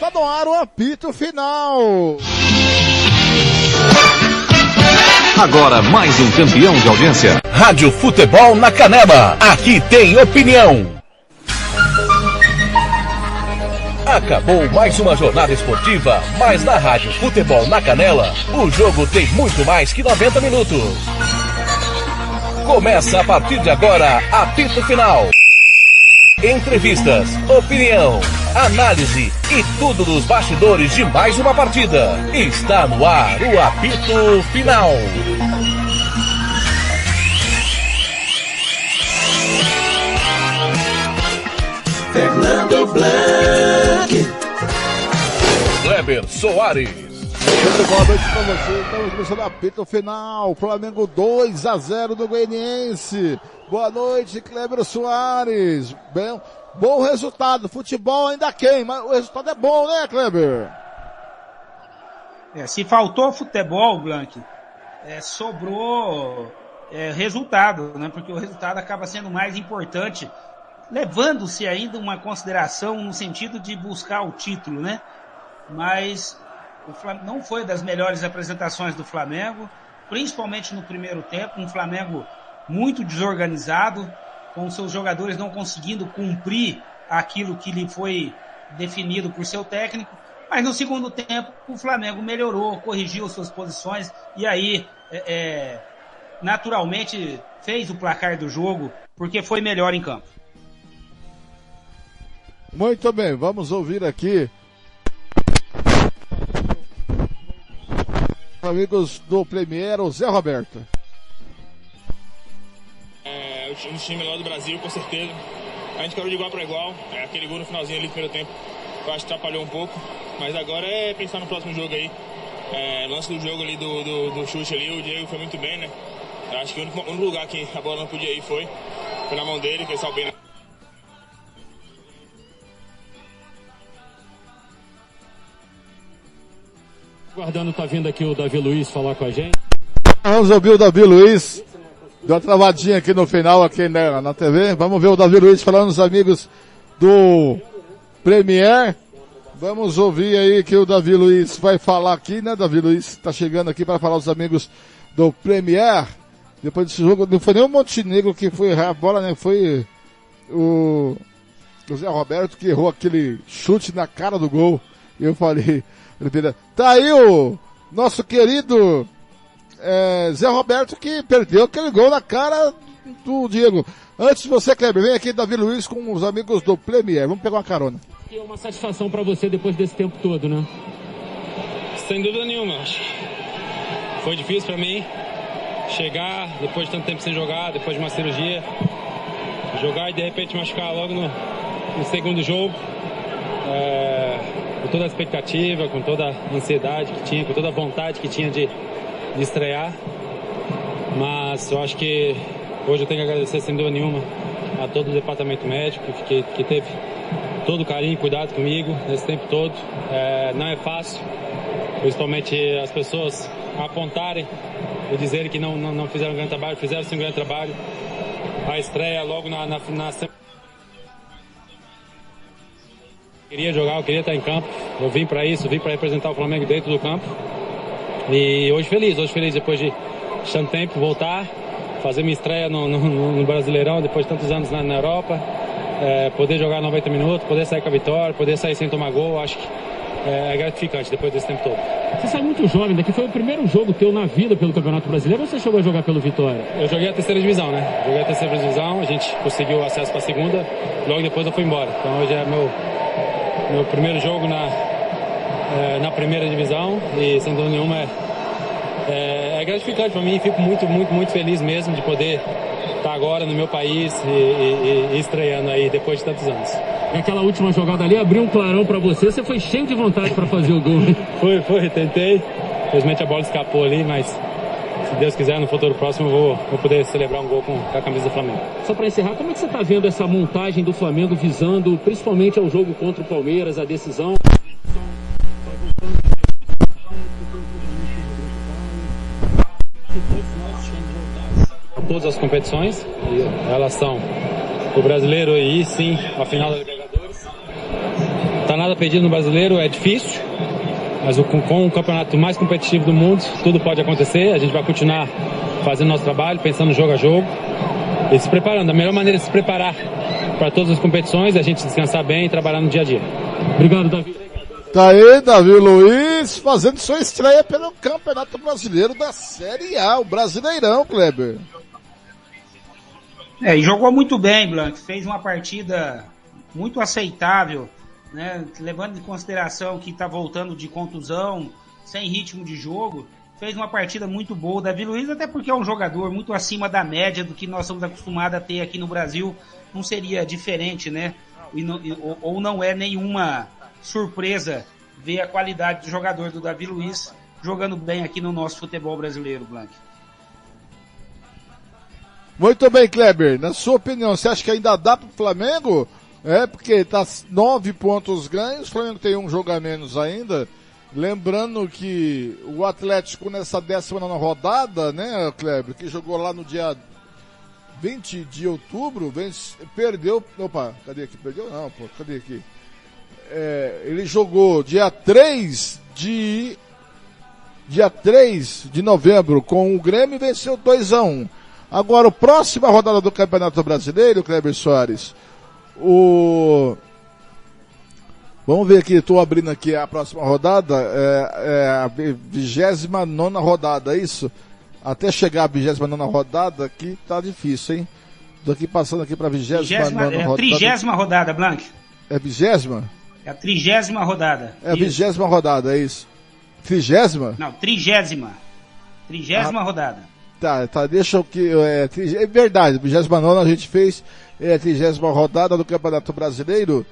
Tá no ar o apito final. Agora mais um campeão de audiência. Rádio Futebol na Canela. Aqui tem opinião. Acabou mais uma jornada esportiva, mas na Rádio Futebol na Canela, o jogo tem muito mais que 90 minutos. Começa a partir de agora, apito final. Entrevistas, opinião, análise e tudo dos bastidores de mais uma partida. Está no ar o apito final. Fernando Blanc, Kleber Soares. Muito boa noite pra você. Estamos começando o apito final. Flamengo 2-0 do Goianiense. Boa noite, Kleber Soares. Bem, bom resultado. Futebol ainda quem, mas o resultado é bom, né, Kleber? Se faltou futebol, Blanc, sobrou resultado, né? Porque o resultado acaba sendo mais importante, levando-se ainda uma consideração no sentido de buscar o título, né? Mas o Flamengo não foi das melhores apresentações do Flamengo, principalmente no primeiro tempo, um Flamengo muito desorganizado, com seus jogadores não conseguindo cumprir aquilo que lhe foi definido por seu técnico, mas no segundo tempo o Flamengo melhorou, corrigiu suas posições e aí naturalmente fez o placar do jogo, porque foi melhor em campo. Muito bem, vamos ouvir aqui amigos do Premier, o Zé Roberto. Um dos times melhor do Brasil, com certeza. A gente caiu de igual para igual. Aquele gol no finalzinho ali do primeiro tempo, eu acho que atrapalhou um pouco. Mas agora é pensar no próximo jogo aí. Lance do jogo ali do chute ali, o Diego foi muito bem, né? Eu acho que o único lugar que a bola não podia ir foi na mão dele, que ele saiu bem, né? Aguardando, tá vindo aqui o Davi Luiz falar com a gente. Vamos ouvir o Davi Luiz. Deu uma travadinha aqui no final, aqui na TV. Vamos ver o Davi Luiz falando aos amigos do Premier. Vamos ouvir aí que o Davi Luiz vai falar aqui, né? Davi Luiz está chegando aqui para falar aos amigos do Premier. Depois desse jogo, não foi nem o Montenegro que foi errar a bola, né? Foi o Zé Roberto que errou aquele chute na cara do gol. E eu falei, tá aí o nosso querido Zé Roberto que perdeu aquele gol na cara do Diego. Antes de você, Kleber, vem aqui Davi Luiz com os amigos do Premier. Vamos pegar uma carona. É uma satisfação para você depois desse tempo todo, né? Sem dúvida nenhuma. Foi difícil para mim chegar depois de tanto tempo sem jogar, depois de uma cirurgia, jogar e de repente machucar logo no segundo jogo. Com toda a expectativa, com toda a ansiedade que tinha, com toda a vontade que tinha de estrear, mas eu acho que hoje eu tenho que agradecer sem dúvida nenhuma a todo o departamento médico que teve todo o carinho e cuidado comigo nesse tempo todo. Não é fácil, principalmente as pessoas apontarem e dizerem que não fizeram um grande trabalho, fizeram sim um grande trabalho. A estreia logo na semana. Queria jogar, eu queria estar em campo, eu vim para isso, vim para representar o Flamengo dentro do campo. E hoje feliz depois de tanto tempo voltar, fazer minha estreia no Brasileirão, depois de tantos anos na Europa, poder jogar 90 minutos, poder sair com a vitória, poder sair sem tomar gol, acho que é gratificante depois desse tempo todo. Você saiu muito jovem, daqui foi o primeiro jogo teu na vida pelo Campeonato Brasileiro ou você chegou a jogar pelo Vitória? Eu joguei a terceira divisão, né? Joguei a terceira divisão, a gente conseguiu acesso para a segunda, logo depois eu fui embora. Então hoje é meu primeiro jogo na primeira divisão e sem dúvida nenhuma é gratificante para mim, fico muito feliz mesmo de poder estar agora no meu país e estreando aí depois de tantos anos. E aquela última jogada ali abriu um clarão para você foi cheio de vontade para fazer o gol. Foi, tentei, infelizmente a bola escapou ali, mas se Deus quiser no futuro próximo eu vou poder celebrar um gol com a camisa do Flamengo. Só para encerrar, como é que você está vendo essa montagem do Flamengo visando principalmente ao jogo contra o Palmeiras, a decisão? Todas as competições, elas são o brasileiro e sim a final da Libertadores. Tá nada perdido no Brasileiro, é difícil, mas com o campeonato mais competitivo do mundo, tudo pode acontecer. A gente vai continuar fazendo nosso trabalho, pensando jogo a jogo e se preparando. A melhor maneira de se preparar para todas as competições é a gente descansar bem e trabalhar no dia a dia. Obrigado, Davi. Tá aí, Davi Luiz, fazendo sua estreia pelo Campeonato Brasileiro da Série A, o Brasileirão, Kleber. E jogou muito bem, Blanc, fez uma partida muito aceitável, né? Levando em consideração que está voltando de contusão, sem ritmo de jogo, fez uma partida muito boa. O Davi Luiz, até porque é um jogador muito acima da média do que nós estamos acostumados a ter aqui no Brasil, não seria diferente, né? Ou não é nenhuma surpresa ver a qualidade do jogador do Davi Luiz jogando bem aqui no nosso futebol brasileiro, Blanc. Muito bem, Kleber. Na sua opinião, você acha que ainda dá pro Flamengo? Porque tá 9 pontos ganhos, o Flamengo tem um jogo a menos ainda. Lembrando que o Atlético nessa 19ª rodada, né, Kleber, que jogou lá no dia 20 de outubro, perdeu... Opa, cadê aqui? Perdeu? Não, pô, cadê aqui? Ele jogou dia 3 de novembro com o Grêmio e venceu 2-1. Agora, a próxima rodada do Campeonato Brasileiro, Kleber Soares, vamos ver aqui, estou abrindo aqui a próxima rodada, a 29ª rodada, é isso? Até chegar a 29ª rodada, aqui tá difícil, hein? Tô aqui passando aqui para a 29ª rodada. 30ª rodada, Blanc. É 20ª? É a 30ª rodada. É a 20ª rodada, é isso? 30ª? Não, 30ª. 30ª rodada. Tá, deixa o que... É verdade, 29ª a gente fez, a 30ª rodada do Campeonato Brasileiro.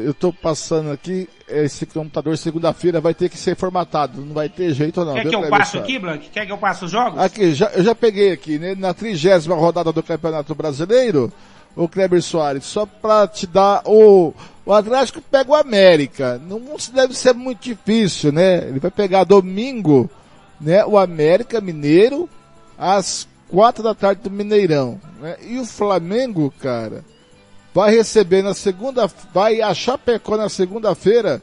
Eu tô passando aqui, esse computador segunda-feira vai ter que ser formatado, não vai ter jeito não. Quer que eu passe aqui, Blanc? Quer que eu passe os jogos? Aqui, eu já peguei aqui, né, na 30ª rodada do Campeonato Brasileiro, o Kleber Soares, só pra te dar o Atlético pega o América, não deve ser muito difícil, né, ele vai pegar domingo, né, o América Mineiro, às 4 da tarde do Mineirão, né, e o Flamengo, cara, vai receber vai a Chapecó na segunda-feira,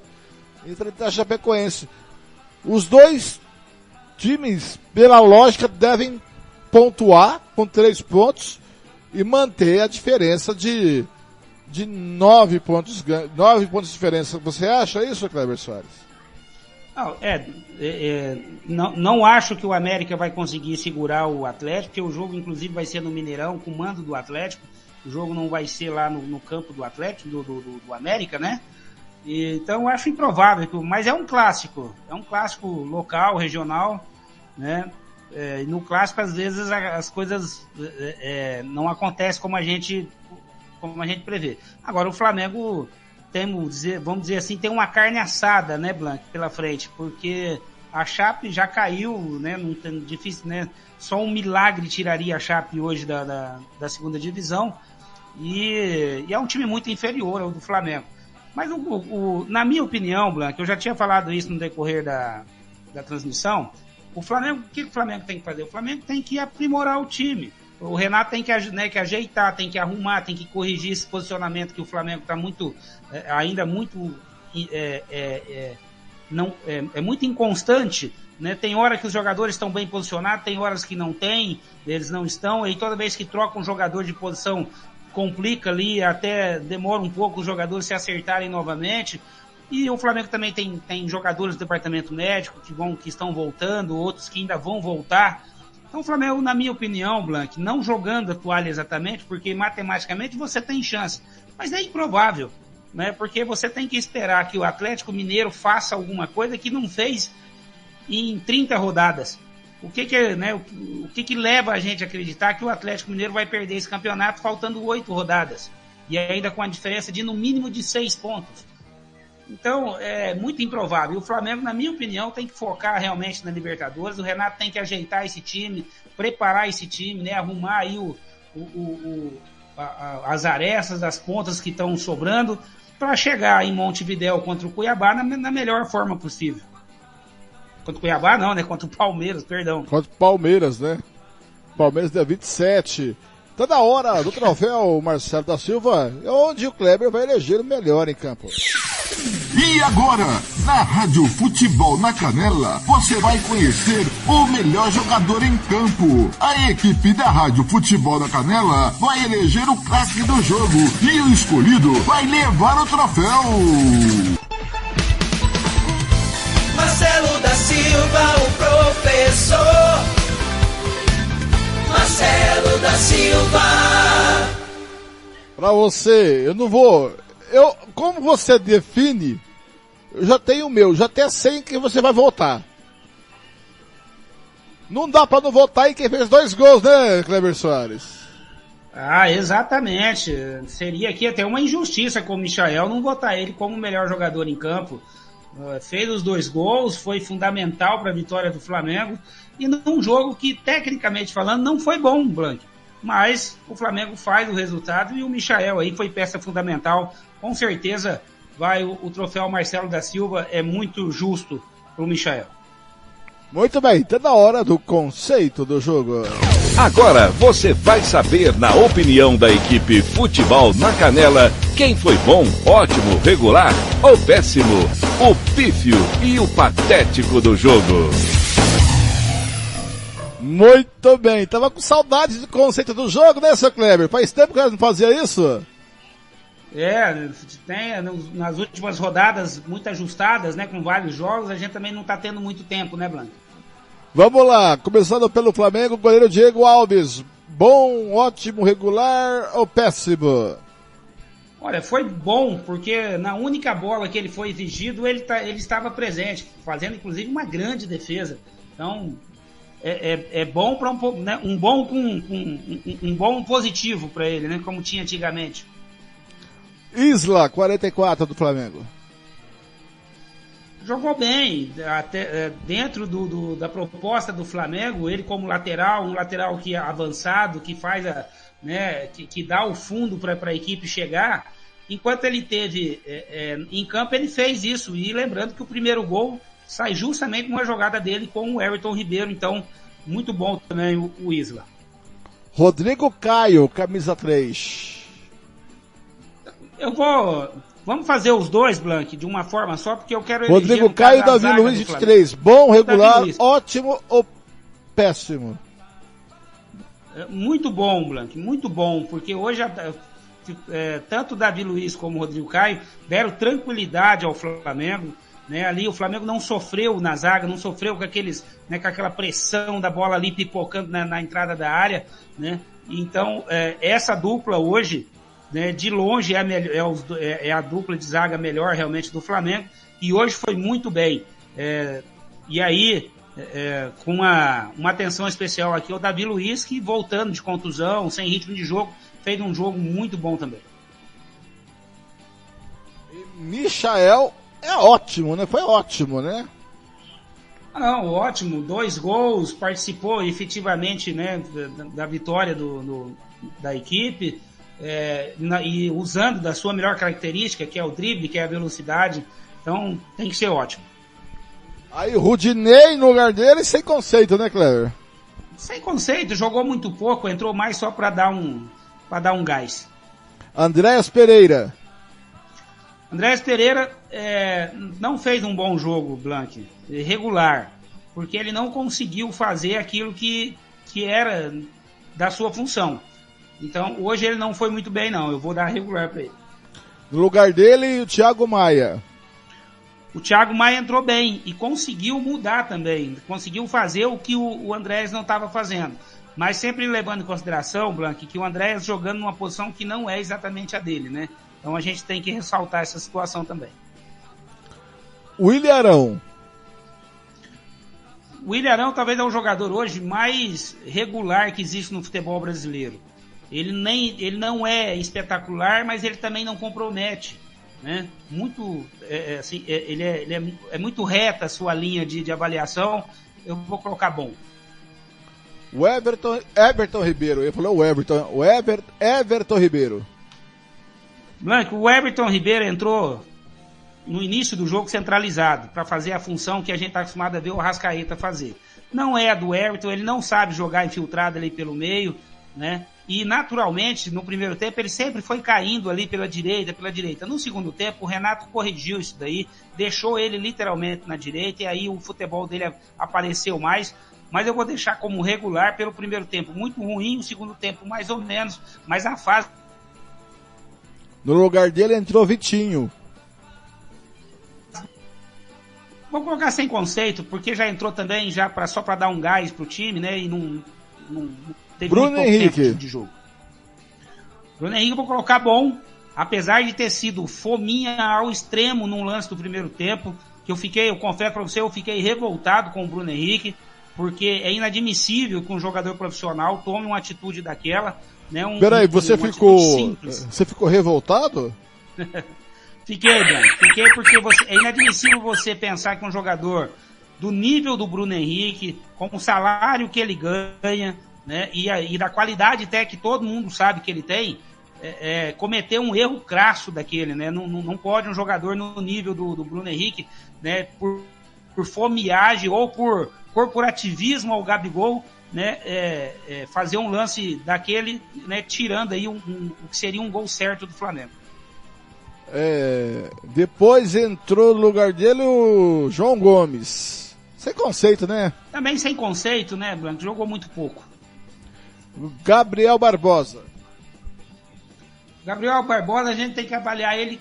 enfrentar a Chapecoense. Os dois times, pela lógica, devem pontuar com 3 pontos e manter a diferença de 9 pontos, 9 pontos de diferença. Você acha isso, Kleber Soares? Não acho que o América vai conseguir segurar o Atlético, porque o jogo, inclusive, vai ser no Mineirão, com o mando do Atlético. O jogo não vai ser lá no campo do Atlético, do América, né? Então eu acho improvável, mas é um clássico local, regional, né? No clássico, às vezes, as coisas não acontecem como a gente prevê. Agora, o Flamengo, vamos dizer assim, tem uma carne assada, né, Blanc, pela frente, porque a Chape já caiu, né? Não tem difícil, né? Só um milagre tiraria a Chape hoje da segunda divisão. E é um time muito inferior ao do Flamengo. Mas na minha opinião, Blanc, eu já tinha falado isso no decorrer da transmissão, o Flamengo, o que o Flamengo tem que fazer? O Flamengo tem que aprimorar o time. O Renato tem que ajeitar, tem que arrumar, tem que corrigir esse posicionamento que o Flamengo está ainda muito muito inconstante, né? Tem hora que os jogadores estão bem posicionados, tem horas que não tem, eles não estão, e toda vez que troca um jogador de posição complica ali, até demora um pouco os jogadores se acertarem novamente. E o Flamengo também tem jogadores do departamento médico que estão voltando, outros que ainda vão voltar. Então o Flamengo, na minha opinião, Blanc, não jogando a toalha exatamente, porque matematicamente você tem chance, mas é improvável, né? Porque você tem que esperar que o Atlético Mineiro faça alguma coisa que não fez em 30 rodadas. O que leva a gente a acreditar que o Atlético Mineiro vai perder esse campeonato faltando 8 rodadas? E ainda com a diferença de no mínimo de 6 pontos. Então, é muito improvável. O Flamengo, na minha opinião, tem que focar realmente na Libertadores. O Renato tem que ajeitar esse time, preparar esse time, né? Arrumar aí as arestas das pontas que estão sobrando para chegar em Montevidéu contra o Cuiabá na melhor forma possível. Contra o Cuiabá não, né? Contra o Palmeiras, perdão. Contra o Palmeiras, né? Palmeiras dia 27. Tá na hora do troféu Marcelo da Silva, onde o Kleber vai eleger o melhor em campo. E agora, na Rádio Futebol na Canela, você vai conhecer o melhor jogador em campo. A equipe da Rádio Futebol na Canela vai eleger o craque do jogo e o escolhido vai levar o troféu. Marcelo da Silva, o professor. Marcelo da Silva. Pra você, como você define, eu já tenho o meu, já até sei que você vai votar. Não dá pra não votar em quem fez 2 gols, né, Kleber Soares? Ah, exatamente. Seria aqui até uma injustiça com o Michael não votar ele como o melhor jogador em campo. Fez os 2 gols, foi fundamental para a vitória do Flamengo, e num jogo que, tecnicamente falando, não foi bom, Blanc. Mas o Flamengo faz o resultado e o Michael aí foi peça fundamental. Com certeza vai o troféu Marcelo da Silva, é muito justo para o Michael. Muito bem, tá na hora do conceito do jogo. Agora você vai saber, na opinião da equipe Futebol na Canela, quem foi bom, ótimo, regular ou péssimo, o pífio e o patético do jogo. Muito bem, tava com saudade do conceito do jogo, né, seu Kleber? Faz tempo que nós não fazia isso? Tem nas últimas rodadas muito ajustadas, né, com vários jogos, a gente também não tá tendo muito tempo, né, Blanco? Vamos lá, começando pelo Flamengo, goleiro Diego Alves. Bom, ótimo, regular ou péssimo? Olha, foi bom, porque na única bola que ele foi exigido, ele estava presente, fazendo inclusive uma grande defesa. Então, é bom para um bom positivo para ele, né, como tinha antigamente. Isla, 44 do Flamengo. Jogou bem, até dentro da proposta do Flamengo, ele como lateral, um lateral que é avançado, que faz que dá o fundo para a equipe chegar. Enquanto ele teve em campo, ele fez isso. E lembrando que o primeiro gol sai justamente numa jogada dele com o Everton Ribeiro. Então, muito bom também o Isla. Rodrigo Caio, camisa 3. Vamos fazer os dois, Blanc, de uma forma só, porque eu quero eleger Rodrigo Caio e Davi Luiz, 23. Bom, regular, ótimo ou péssimo? Muito bom, Blanc, muito bom, porque hoje tanto o Davi Luiz como o Rodrigo Caio deram tranquilidade ao Flamengo, né? Ali o Flamengo não sofreu na zaga, não sofreu com com aquela pressão da bola ali pipocando na entrada da área, né? Então, essa dupla hoje, né, de longe é a dupla de zaga melhor realmente do Flamengo, e hoje foi muito bem. E aí, com uma atenção especial aqui ao Davi Luiz, que voltando de contusão, sem ritmo de jogo, fez um jogo muito bom também. E Michael é ótimo, né? Foi ótimo, né? Não, ótimo, 2 gols, participou efetivamente, né, da vitória da equipe. E usando da sua melhor característica, que é o drible, que é a velocidade. Então tem que ser ótimo. Aí o Rudinei no lugar dele, sem conceito, né, Kleber? Sem conceito, jogou muito pouco, entrou mais só para dar um gás. Andréas Pereira. Andréas Pereira não fez um bom jogo, Blanc, regular, porque ele não conseguiu fazer aquilo que era da sua função. Então, hoje ele não foi muito bem, não. Eu vou dar regular para ele. No lugar dele, o Thiago Maia. O Thiago Maia entrou bem e conseguiu mudar também. Conseguiu fazer o que o Andréas não estava fazendo. Mas sempre levando em consideração, Blanc, que o Andréas jogando numa posição que não é exatamente a dele, né? Então a gente tem que ressaltar essa situação também. William Arão. O William Arão talvez é o jogador hoje mais regular que existe no futebol brasileiro. Ele não é espetacular, mas ele também não compromete, né? Ele é muito reta a sua linha de avaliação. Eu vou colocar bom. O Everton Ribeiro, eu falei Everton Ribeiro. Blanco, o Everton Ribeiro entrou no início do jogo centralizado, para fazer a função que a gente está acostumado a ver o Arrascaeta fazer. Não é a do Everton, ele não sabe jogar infiltrado ali pelo meio, né? E naturalmente, no primeiro tempo, ele sempre foi caindo ali pela direita. No segundo tempo, o Renato corrigiu isso daí, deixou ele literalmente na direita, e aí o futebol dele apareceu mais. Mas eu vou deixar como regular pelo primeiro tempo muito ruim, o segundo tempo mais ou menos, mas a fase... No lugar dele entrou Vitinho. Vou colocar sem conceito, porque já entrou também só para dar um gás pro time, né? E não teve Bruno muito pouco Henrique. tempo de jogo. Bruno Henrique eu vou colocar bom, apesar de ter sido fominha ao extremo num lance do primeiro tempo, que eu confesso para você, eu fiquei revoltado com o Bruno Henrique, porque é inadmissível que um jogador profissional tome uma atitude daquela, né? Peraí, você ficou revoltado? Fiquei, Branco. Fiquei porque é inadmissível você pensar que um jogador do nível do Bruno Henrique, com o salário que ele ganha, né, e da qualidade até que todo mundo sabe que ele tem, cometer um erro crasso daquele, né? Não pode um jogador no nível do Bruno Henrique, né, por fomiagem ou por corporativismo ao Gabigol, né, fazer um lance daquele, né, tirando aí o que seria um gol certo do Flamengo. Depois entrou no lugar dele o João Gomes. Sem conceito, né? Também sem conceito, né, Branco? Jogou muito pouco. Gabriel Barbosa. Gabriel Barbosa, a gente tem que avaliar ele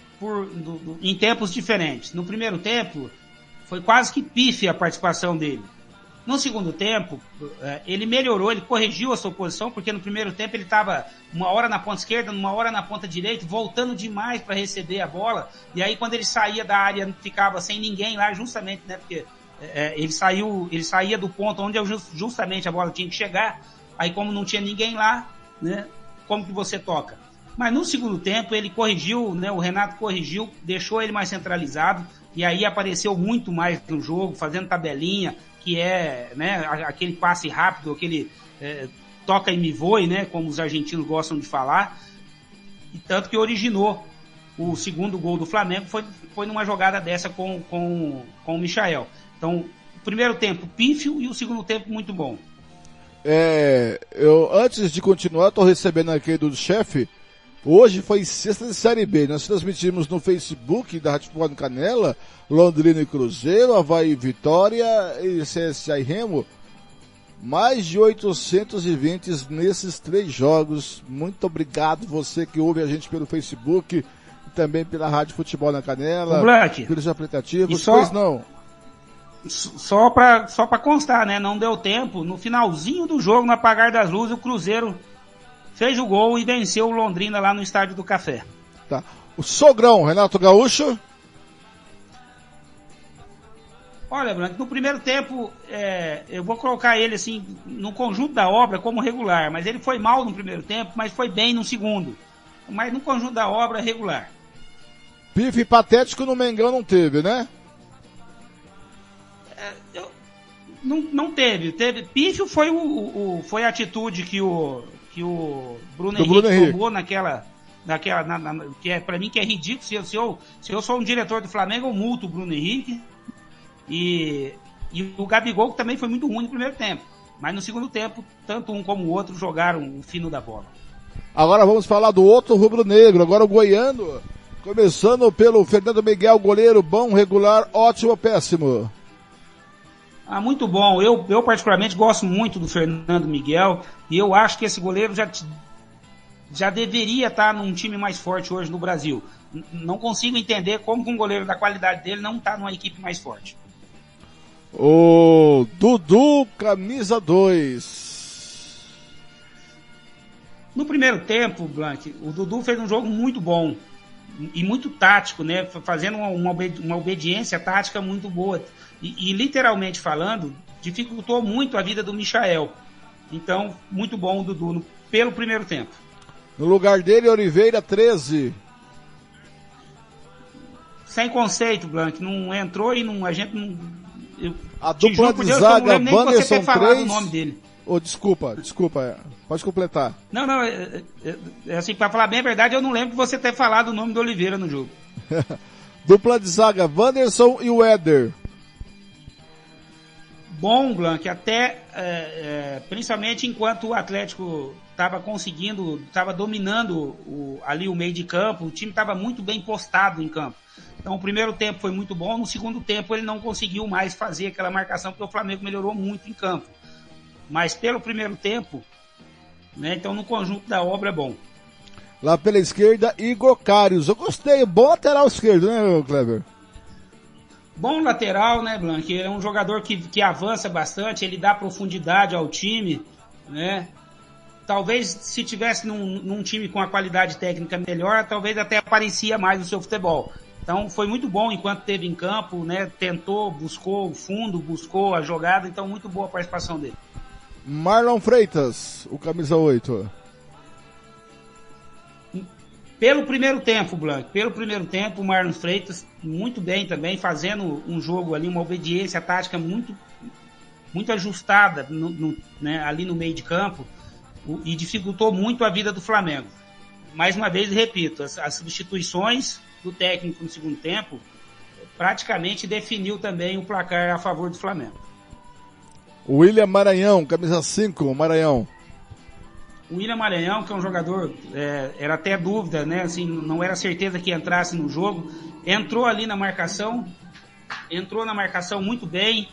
em tempos diferentes. No primeiro tempo, foi quase que pífia a participação dele. No segundo tempo, ele melhorou, ele corrigiu a sua posição, porque no primeiro tempo ele estava uma hora na ponta esquerda, uma hora na ponta direita, voltando demais para receber a bola, e aí quando ele saía da área, ficava sem ninguém lá, justamente, né, porque ele saía do ponto onde justamente a bola tinha que chegar, aí como não tinha ninguém lá, né, como que você toca? Mas no segundo tempo ele corrigiu, né, o Renato corrigiu, deixou ele mais centralizado, e aí apareceu muito mais no jogo, fazendo tabelinha, que é, né, aquele passe rápido, aquele toca e me voe, né, como os argentinos gostam de falar, e tanto que originou o segundo gol do Flamengo, foi numa jogada dessa com o Michael. Então, o primeiro tempo pífio e o segundo tempo muito bom. Antes de continuar, estou recebendo aqui do chefe. Hoje foi sexta de Série B. Nós transmitimos no Facebook da Rádio Futebol na Canela, Londrina e Cruzeiro, Avaí e Vitória e CSA e Remo. Mais de 820 nesses 3 jogos. Muito obrigado você que ouve a gente pelo Facebook e também pela Rádio Futebol na Canela, pelos aplicativos. Pois não. Só para constar, né? Não deu tempo. No finalzinho do jogo, no apagar das luzes, o Cruzeiro fez o gol e venceu o Londrina lá no Estádio do Café. Tá. O sogrão, Renato Gaúcho. Olha, Branco, no primeiro tempo, eu vou colocar ele assim, no conjunto da obra como regular, mas ele foi mal no primeiro tempo, mas foi bem no segundo. Mas no conjunto da obra, regular. Pife patético no Mengão não teve, né? Não teve. Pífio foi a atitude que o Bruno Henrique tomou naquela que para mim que é ridículo. Se eu sou um diretor do Flamengo, eu multo o Bruno Henrique. E o Gabigol que também foi muito ruim no primeiro tempo. Mas no segundo tempo, tanto um como o outro jogaram o fino da bola. Agora vamos falar do outro rubro-negro. Agora o goiano. Começando pelo Fernando Miguel, goleiro bom, regular, ótimo, péssimo. Muito bom. Eu particularmente gosto muito do Fernando Miguel. E eu acho que esse goleiro já deveria estar num time mais forte hoje no Brasil. Não consigo entender como um goleiro da qualidade dele não está numa equipe mais forte. O Dudu, camisa 2. No primeiro tempo, Blanc, o Dudu fez um jogo muito bom e muito tático, né? Fazendo uma obediência tática muito boa. E literalmente falando, dificultou muito a vida do Michael. Então, muito bom o Dudu pelo primeiro tempo. No lugar dele, Oliveira, 13. Sem conceito, Blanc. Não entrou e a gente não... A dupla de zaga, Wanderson 3. O nome dele. Desculpa. Pode completar. Não, assim, pra falar bem a verdade, eu não lembro de você ter falado o nome do Oliveira no jogo. Dupla de zaga, Wanderson e o Éder. bom, Blanc, até principalmente enquanto o Atlético estava dominando ali o meio de campo, o time estava muito bem postado em campo. Então o primeiro tempo foi muito bom, no segundo tempo ele não conseguiu mais fazer aquela marcação, porque o Flamengo melhorou muito em campo. Mas pelo primeiro tempo, né, então no conjunto da obra é bom. Lá pela esquerda, Igor Karius. Eu gostei, bom lateral esquerdo, né, Kleber? Bom lateral, né, Blanc? É um jogador que avança bastante, ele dá profundidade ao time, né? Talvez se tivesse num time com a qualidade técnica melhor, talvez até aparecia mais no seu futebol. Então foi muito bom enquanto esteve em campo, né? Tentou, buscou o fundo, buscou a jogada, então muito boa a participação dele. Marlon Freitas, o camisa 8. Pelo primeiro tempo, Blanc, o Marlon Freitas muito bem também, fazendo um jogo ali, uma obediência tática muito ajustada né, ali no meio de campo, e dificultou muito a vida do Flamengo. Mais uma vez, repito, as substituições do técnico no segundo tempo praticamente definiu também o placar a favor do Flamengo. William Maranhão, camisa 5, Maranhão. O William Maranhão, que é um jogador, era até dúvida, né? Assim, não era certeza que entrasse no jogo. Entrou ali na marcação muito bem.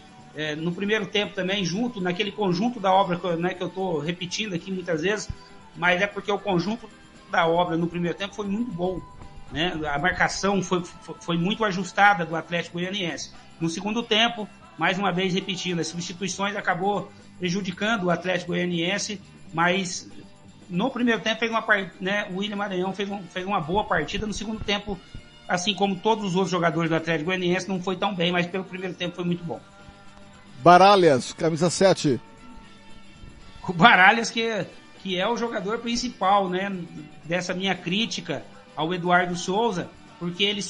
No primeiro tempo também, junto naquele conjunto da obra que eu estou repetindo aqui muitas vezes, mas é porque o conjunto da obra no primeiro tempo foi muito bom, né? A marcação foi muito ajustada do Atlético Goianiense. No segundo tempo, mais uma vez repetindo, as substituições acabou prejudicando o Atlético Goianiense, mas no primeiro tempo o William Maranhão fez uma boa partida. No segundo tempo, assim como todos os outros jogadores do Atlético Goianiense, não foi tão bem, mas pelo primeiro tempo foi muito bom. Baralhas, camisa 7. O Baralhas que é o jogador principal, né, dessa minha crítica ao Eduardo Souza, porque ele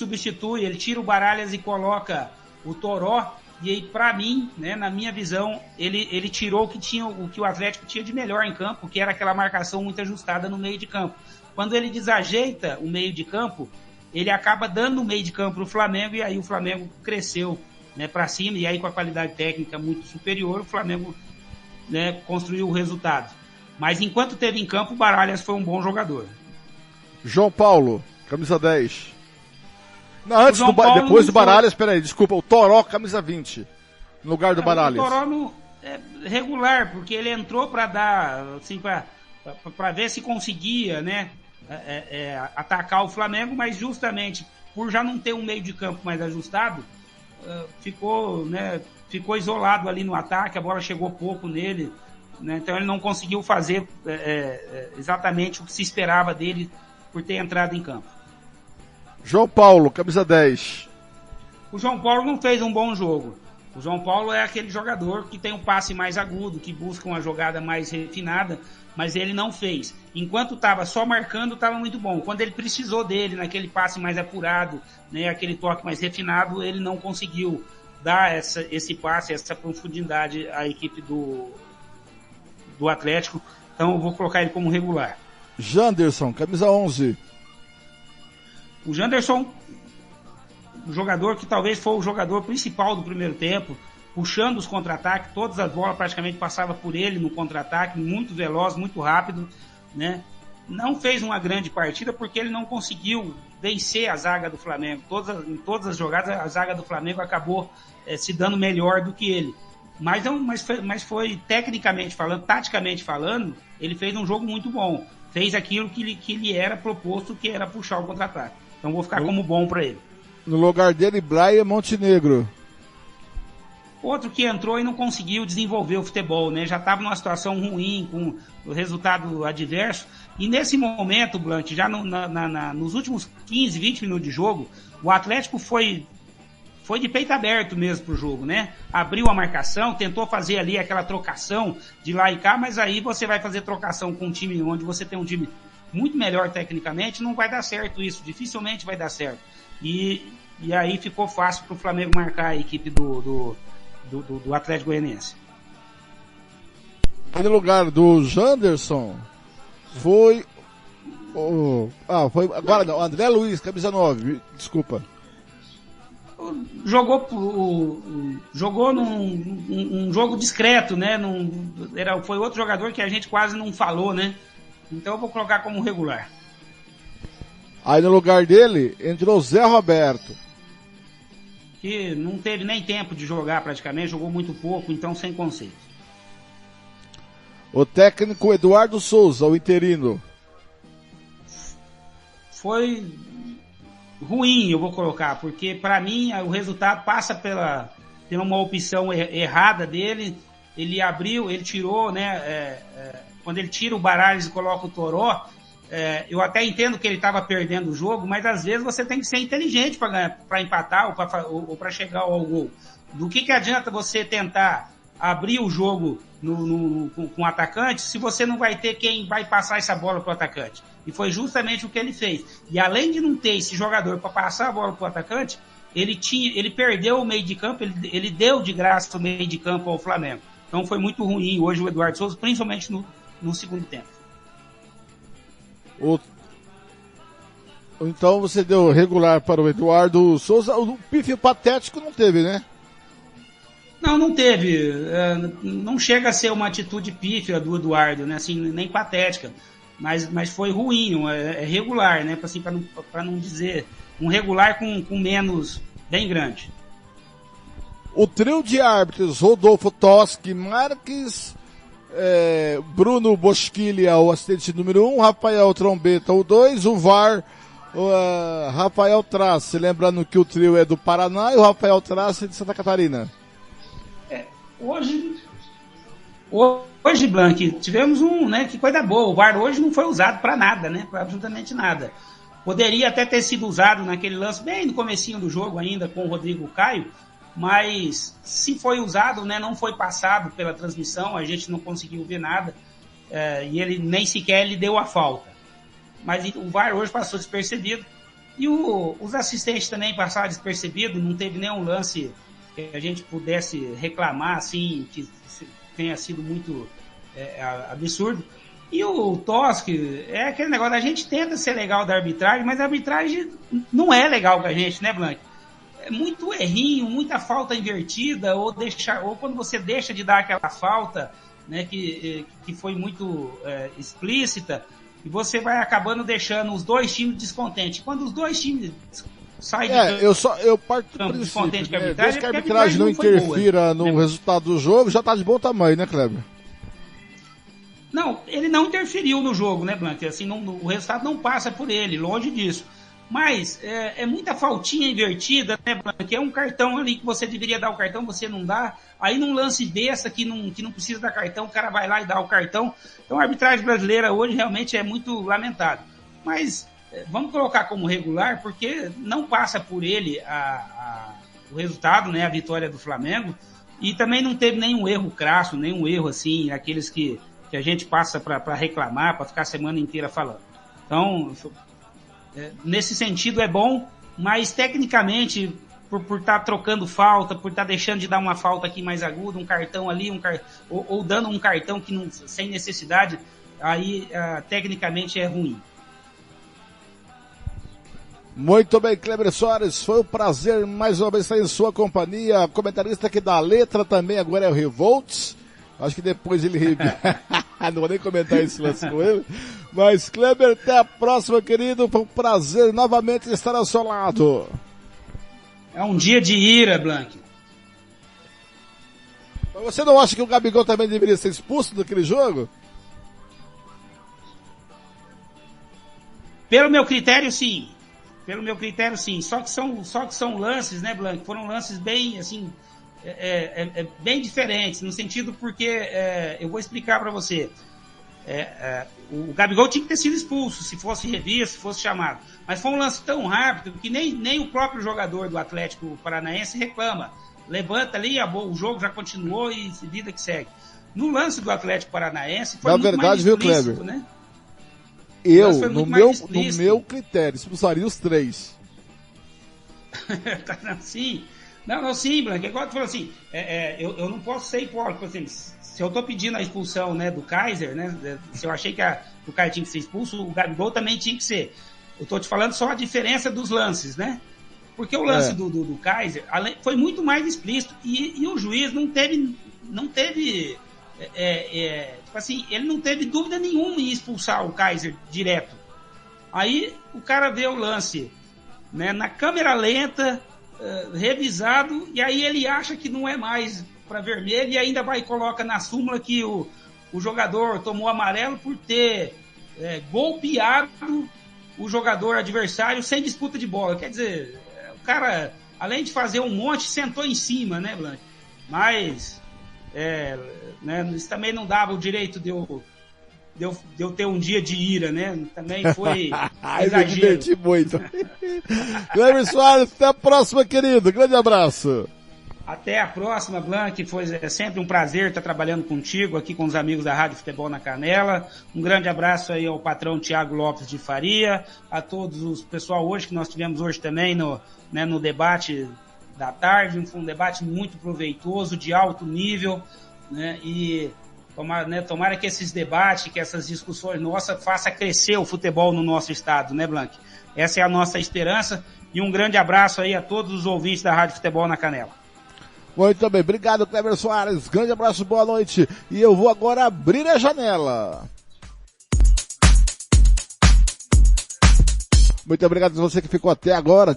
tira o Baralhas e coloca o Toró. E aí, para mim, né, na minha visão, ele tirou o que o Atlético tinha de melhor em campo, que era aquela marcação muito ajustada no meio de campo. Quando ele desajeita o meio de campo, ele acaba dando o meio de campo para o Flamengo, e aí o Flamengo cresceu, né, para cima, e aí com a qualidade técnica muito superior, o Flamengo, né, construiu o resultado. Mas enquanto teve em campo, o Baralhas foi um bom jogador. João Paulo, camisa 10. Não, antes depois do Baralhas, peraí, desculpa, o Toró, camisa 20, no lugar do Baralhas. O Toró é regular, porque ele entrou para dar, assim, para ver se conseguia, né, atacar o Flamengo, mas justamente por já não ter um meio de campo mais ajustado, ficou isolado ali no ataque, a bola chegou pouco nele, né, então ele não conseguiu fazer exatamente o que se esperava dele por ter entrado em campo. João Paulo, camisa 10. O João Paulo não fez um bom jogo. O João Paulo é aquele jogador que tem um passe mais agudo, que busca uma jogada mais refinada, mas ele não fez. Enquanto estava só marcando, estava muito bom. Quando ele precisou dele, naquele passe mais apurado, né, aquele toque mais refinado, ele não conseguiu dar esse passe, essa profundidade à equipe do Atlético. Então eu vou colocar ele como regular. Janderson, camisa 11. O Janderson, o jogador que talvez foi o jogador principal do primeiro tempo, puxando os contra-ataques, todas as bolas praticamente passavam por ele no contra-ataque, muito veloz, muito rápido, né? Não fez uma grande partida porque ele não conseguiu vencer a zaga do Flamengo. Em todas as jogadas, a zaga do Flamengo acabou se dando melhor do que ele. Mas foi tecnicamente falando, taticamente falando, ele fez um jogo muito bom. Fez aquilo que lhe era proposto, que era puxar o contra-ataque. Então vou ficar como bom para ele. No lugar dele, Brian Montenegro. Outro que entrou e não conseguiu desenvolver o futebol, né? Já estava numa situação ruim, com o resultado adverso. E nesse momento, Blanc, já nos últimos 15, 20 minutos de jogo, o Atlético foi de peito aberto mesmo pro jogo, né? Abriu a marcação, tentou fazer ali aquela trocação de lá e cá, mas aí você vai fazer trocação com um time onde você tem um time muito melhor tecnicamente, não vai dar certo isso, dificilmente vai dar certo. E aí ficou fácil pro Flamengo marcar a equipe do Atlético Goianiense. No lugar do Janderson, foi agora não, André Luiz, camisa 9, desculpa. jogou num jogo discreto, né? Foi outro jogador que a gente quase não falou, né? Então eu vou colocar como regular. Aí no lugar dele entrou Zé Roberto. Que não teve nem tempo de jogar praticamente, jogou muito pouco, então sem conceito. O técnico Eduardo Souza, o interino. Foi ruim, eu vou colocar, porque para mim o resultado passa pela uma opção errada dele. Ele abriu, ele tirou, né? Quando ele tira o Baralhas e coloca o Toró, eu até entendo que ele estava perdendo o jogo, mas às vezes você tem que ser inteligente para empatar ou para chegar ao gol. Do que adianta você tentar abrir o jogo com o atacante se você não vai ter quem vai passar essa bola para o atacante? E foi justamente o que ele fez. E além de não ter esse jogador para passar a bola para o atacante, ele perdeu o meio de campo, ele deu de graça o meio de campo ao Flamengo. Então foi muito ruim hoje o Eduardo Souza, principalmente no segundo tempo. Então você deu regular para o Eduardo Souza. O pífio patético não teve, né? Não teve. Não chega a ser uma atitude pífia do Eduardo, né? Assim, nem patética. Mas foi ruim, é regular, né? Assim, para não dizer um regular com menos bem grande. O trio de árbitros, Rodolfo Toschi, Marques, Bruno Bosquilha, o assistente número 1, Rafael Trombeta, o 2, o VAR, Rafael Trace, lembrando que o trio é do Paraná e o Rafael Trace de Santa Catarina. Hoje, Blanc, tivemos né, que coisa boa, o VAR hoje não foi usado para nada, né, para absolutamente nada. Poderia até ter sido usado naquele lance bem no comecinho do jogo ainda com o Rodrigo Caio, mas se foi usado, né, não foi passado pela transmissão, a gente não conseguiu ver nada, e ele nem sequer ele deu a falta. Mas o VAR hoje passou despercebido, e os assistentes também passaram despercebido, não teve nenhum lance que a gente pudesse reclamar, assim, que tenha sido muito absurdo. E o Toschi, é aquele negócio, a gente tenta ser legal da arbitragem, mas a arbitragem não é legal com a gente, né, Blanc? É muito errinho, muita falta invertida, ou quando você deixa de dar aquela falta, né, que foi muito explícita, e você vai acabando deixando os dois times descontentes. Quando os dois times saem eu parto do princípio, né? Desde que a arbitragem não interfira no resultado do jogo, já tá de bom tamanho, né, Kleber? Não, ele não interferiu no jogo, né, Blanc? Assim, o resultado não passa por ele, longe disso. Mas é muita faltinha invertida, né, Blanc? É um cartão ali que você deveria dar o cartão, você não dá. Aí num lance besta que não precisa dar cartão, o cara vai lá e dá o cartão. Então a arbitragem brasileira hoje realmente é muito lamentável. Mas vamos colocar como regular, porque não passa por ele o resultado, né, a vitória do Flamengo. E também não teve nenhum erro crasso, nenhum erro assim, aqueles que a gente passa para reclamar, para ficar a semana inteira falando. Então, nesse sentido é bom, mas tecnicamente, por estar trocando falta, por estar deixando de dar uma falta aqui mais aguda, um cartão ali, ou dando um cartão que não, sem necessidade, aí tecnicamente é ruim. Muito bem, Kleber Soares, foi um prazer mais uma vez estar em sua companhia. Comentarista aqui da letra também agora é o Revolts. Acho que depois ele... Não vou nem comentar esse lance com ele. Mas, Kleber, até a próxima, querido. Foi um prazer novamente estar ao seu lado. É um dia de ira, Blanc. Mas você não acha que o Gabigol também deveria ser expulso daquele jogo? Pelo meu critério, sim. Só que são lances, né, Blanc? Foram lances bem, assim... bem diferentes, no sentido porque eu vou explicar para você. O Gabigol tinha que ter sido expulso, se fosse revisto, se fosse chamado. Mas foi um lance tão rápido que nem o próprio jogador do Atlético Paranaense reclama. Levanta ali, o jogo já continuou e vida que segue. No lance do Atlético Paranaense foi muito mais explícito, viu, Kleber? Né? No meu critério, expulsaria os 3. Sim. Não, sim, Blanc, igual tu falou assim, eu não posso ser hipócrita, assim, se eu tô pedindo a expulsão, né, do Kaiser, né, se eu achei que o Caio tinha que ser expulso, o Gabigol também tinha que ser. Eu tô te falando só a diferença dos lances, né? Porque o lance do Kaiser foi muito mais explícito e o juiz não teve tipo assim, ele não teve dúvida nenhuma em expulsar o Kaiser direto. Aí o cara vê o lance, né, na câmera lenta, revisado, e aí ele acha que não é mais para vermelho e ainda vai e coloca na súmula que o jogador tomou amarelo por ter golpeado o jogador adversário sem disputa de bola. Quer dizer, o cara, além de fazer um monte, sentou em cima, né, Blanc? Mas né, isso também não dava o direito de eu ter um dia de ira, né? Também foi exagero. Me diverti muito. Cleber Soares, até a próxima, querido. Grande abraço. Até a próxima, Blanc. É sempre um prazer estar trabalhando contigo aqui com os amigos da Rádio Futebol na Canela. Um grande abraço aí ao patrão Thiago Lopes de Faria, a todos os pessoal hoje que nós tivemos hoje também no debate da tarde. Foi um debate muito proveitoso, de alto nível, né? E tomara que esses debates, que essas discussões nossas façam crescer o futebol no nosso estado, né, Blanc? Essa é a nossa esperança. E um grande abraço aí a todos os ouvintes da Rádio Futebol na Canela. Muito bem, obrigado, Cleber Soares. Grande abraço, boa noite. E eu vou agora abrir a janela. Muito obrigado a você que ficou até agora,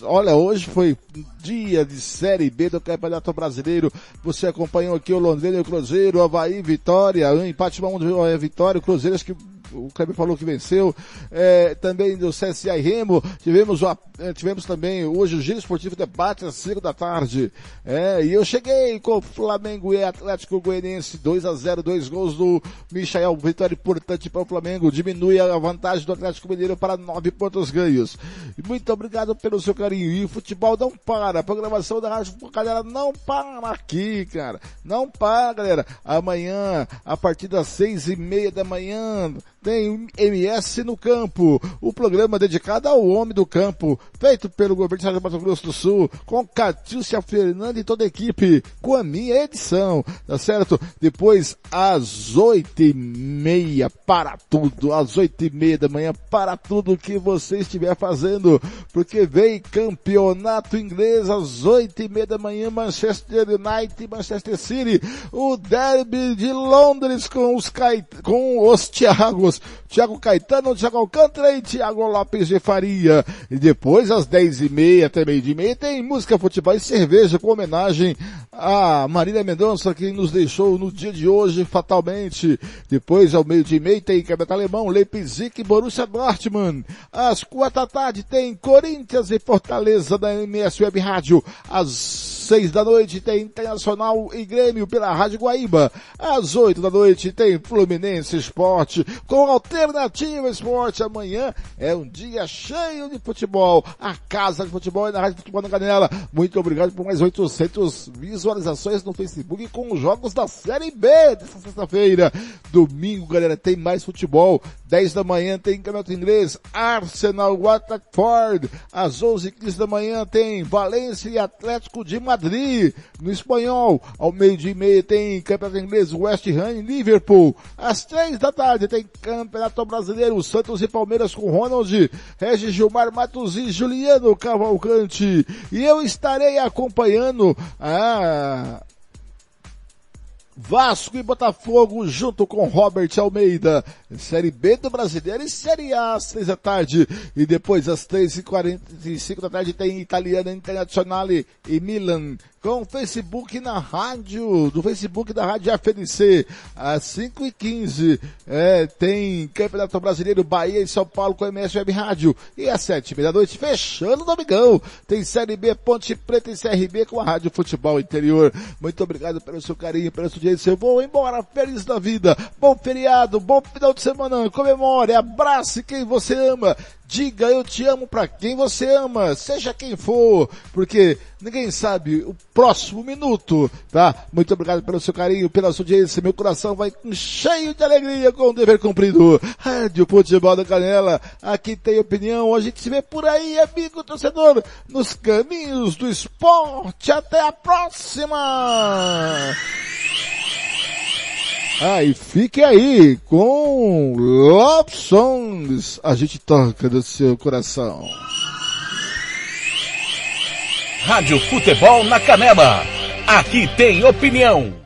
olha, hoje foi dia de Série B do Campeonato Brasileiro. Você acompanhou aqui o Londrina e o Cruzeiro, o Avaí, Vitória, um empate 1-1 Vitória, o Cruzeiro, acho que o Kleber falou que venceu, também do CSA e Remo, tivemos também hoje o Giro Esportivo Debate às 5 da tarde, e eu cheguei com o Flamengo e Atlético Goianiense 2-0, 2 gols do Michael, vitória importante para o Flamengo, diminui a vantagem do Atlético Mineiro para 9 pontos ganhos. Muito obrigado pelo seu carinho, e o futebol não para, a programação da Rádio Canela não para aqui, cara, não para, galera. Amanhã, a partir das 6:30 da manhã, tem MS no Campo, o programa dedicado ao homem do campo, feito pelo governo do estado de Mato Grosso do Sul, com Catícia Fernanda e toda a equipe, com a minha edição, tá certo? Depois, às 8:30, para tudo, às 8:30 da manhã, para tudo que você estiver fazendo, porque vem campeonato inglês às 8:30 da manhã, Manchester United e Manchester City, o derby de Londres com os Thiago Caetano, Thiago Alcântara e Thiago Lopes de Faria. E depois, às 10:30 até 12:30, tem música, futebol e cerveja com homenagem a Marília Mendonça, que nos deixou no dia de hoje fatalmente. Depois, ao 12:30, tem Campeonato Alemão, Leipzig e Borussia Dortmund. Às 4 da tarde tem Corinthians e Fortaleza da MS Web Rádio. Às 6 da noite tem Internacional e Grêmio pela Rádio Guaíba. Às 8 da noite tem Fluminense Esporte com Alternativa Esporte. Amanhã é um dia cheio de futebol. A Casa de Futebol é na Rádio Futebol na Canela. Muito obrigado por mais 800 visualizações no Facebook com os jogos da Série B dessa sexta-feira. Domingo, galera, tem mais futebol. 10 da manhã tem Campeonato Inglês, Arsenal, Watford. Às 11:15 da manhã tem Valência e Atlético de Madrid. No espanhol, ao 12:30 tem Campeonato Inglês, West Ham e Liverpool. Às 3 da tarde tem Campeonato Brasileiro, Santos e Palmeiras com Ronald, Regis, Gilmar Matos e Juliano Cavalcante. E eu estarei acompanhando Vasco e Botafogo junto com Robert Almeida. Série B do Brasileiro e Série A às 6 da tarde. E depois às 3:45 da tarde tem Italiana Internazionale e Milan. Com o Facebook na rádio, do Facebook da Rádio FNC, às 5:15, tem Campeonato Brasileiro, Bahia e São Paulo com MS Web Rádio. E às 7:30 da noite, fechando o domingão, tem Série B, Ponte Preta e CRB com a Rádio Futebol Interior. Muito obrigado pelo seu carinho, pela sua audiência. Eu vou embora, feliz da vida, bom feriado, bom final de semana, comemore, abrace quem você ama. Diga eu te amo pra quem você ama, seja quem for, porque ninguém sabe o próximo minuto, tá? Muito obrigado pelo seu carinho, pela sua audiência, meu coração vai cheio de alegria com o dever cumprido. Rádio Futebol da Canela, aqui tem opinião, a gente se vê por aí, amigo torcedor, nos caminhos do esporte. Até a próxima! E fique aí com Love Songs, a gente toca do seu coração. Rádio Futebol na Canela. Aqui tem opinião.